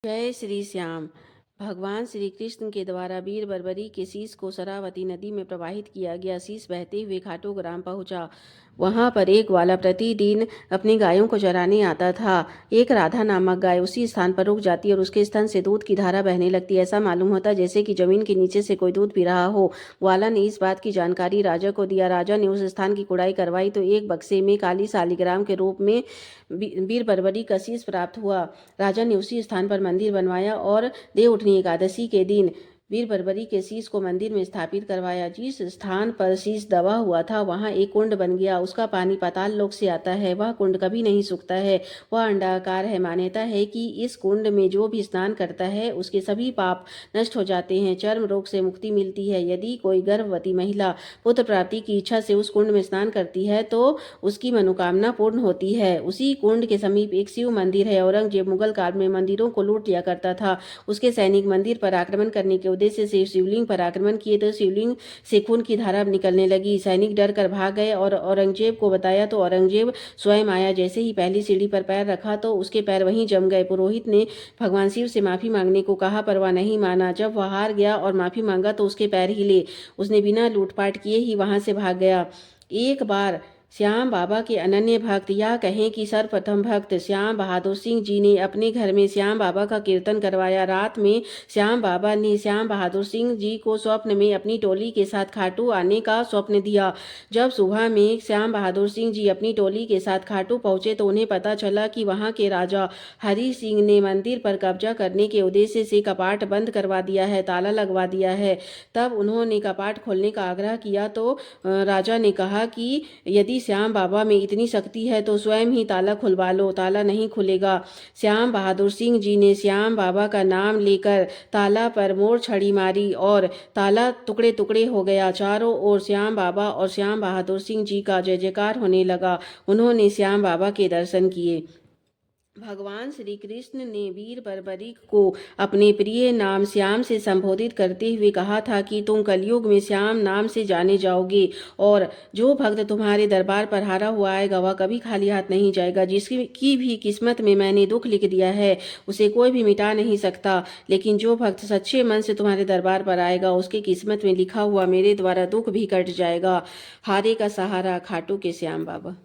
जय श्री श्याम। भगवान श्री कृष्ण के द्वारा वीर बर्बरी के शीश को शरावती नदी में प्रवाहित किया गया। शीश बहते हुए खाटू ग्राम पहुंचा। वहां पर एक ग्वाला प्रतिदिन अपनी गायों को चराने आता था। एक राधा नामक गाय उसी स्थान पर रुक जाती और उसके स्तन से दूध की धारा बहने लगती। ऐसा मालूम होता जैसे कि जमीन के नीचे से कोई दूध पी रहा हो। ग्वाला ने इस बात की जानकारी राजा को दिया। राजा ने उस स्थान की कुड़ाई करवाई तो एक बक्से में काली शालिग्राम के रूप में वीर बर्बरी का शीश प्राप्त हुआ। राजा ने उसी स्थान पर मंदिर बनवाया और देवउठनी एकादशी के दिन वीर बर्बरी के शीश को मंदिर में स्थापित करवाया। जिस स्थान पर शीश दबा हुआ था वहां एक कुंड बन गया। उसका पानी पाताल लोक से आता है। वह कुंड कभी नहीं सूखता है। वह अंडाकार है। मान्यता है कि इस कुंड में जो भी स्नान करता है उसके सभी पाप नष्ट हो जाते हैं। चर्म रोग से मुक्ति मिलती है। यदि कोई गर्भवती महिला पुत्र प्राप्ति की इच्छा से उस कुंड में स्नान करती है तो उसकी मनोकामना पूर्ण होती है। उसी कुंड के समीप एक शिव मंदिर है। औरंगजेब मुगल काल में मंदिरों को लूट लिया करता था। उसके सैनिक मंदिर पर आक्रमण करने के उद्देश्य से शिवलिंग पर आक्रमण किए तो शिवलिंग से खून की धारा निकलने लगी। सैनिक डर कर भाग गए और औरंगजेब को बताया तो औरंगजेब स्वयं आया। जैसे ही पहली सीढ़ी पर पैर रखा तो उसके पैर वहीं जम गए। पुरोहित ने भगवान शिव से माफी मांगने को कहा पर वह नहीं माना। जब वह हार गया और माफी मांगा तो उसके पैर हिले। उसने बिना लूटपाट किए ही वहां से भाग गया। एक बार श्याम बाबा के अनन्य भक्त या कहें कि सर्वप्रथम भक्त श्याम बहादुर सिंह जी ने अपने घर में श्याम बाबा का कीर्तन करवाया। रात में श्याम बाबा ने श्याम बहादुर सिंह जी को स्वप्न में अपनी टोली के साथ खाटू आने का स्वप्न दिया। जब सुबह में श्याम बहादुर सिंह जी अपनी टोली के साथ खाटू पहुंचे तो उन्हें पता चला कि वहां के राजा हरि सिंह ने मंदिर पर कब्जा करने के उद्देश्य से कपाट बंद करवा दिया है, ताला लगवा दिया है। तब उन्होंने कपाट खोलने का आग्रह किया तो राजा ने कहा कि यदि श्याम बाबा में इतनी शक्ति है तो स्वयं ही ताला खुलवा लो, ताला नहीं खुलेगा। श्याम बहादुर सिंह जी ने श्याम बाबा का नाम लेकर ताला पर मोड़ छड़ी मारी और ताला टुकड़े टुकड़े हो गया। चारों ओर श्याम बाबा और श्याम बहादुर सिंह जी का जय जयकार होने लगा। उन्होंने श्याम बाबा के दर्शन किए। भगवान श्री कृष्ण ने वीर बर्बरी को अपने प्रिय नाम श्याम से संबोधित करते हुए कहा था कि तुम कलयुग में श्याम नाम से जाने जाओगे और जो भक्त तुम्हारे दरबार पर हारा हुआ आएगा वह कभी खाली हाथ नहीं जाएगा। जिसकी भी किस्मत में मैंने दुख लिख दिया है उसे कोई भी मिटा नहीं सकता, लेकिन जो भक्त सच्चे मन से तुम्हारे दरबार पर आएगा उसकी किस्मत में लिखा हुआ मेरे द्वारा दुख भी कट जाएगा। हारे का सहारा खाटू के श्याम बाबा।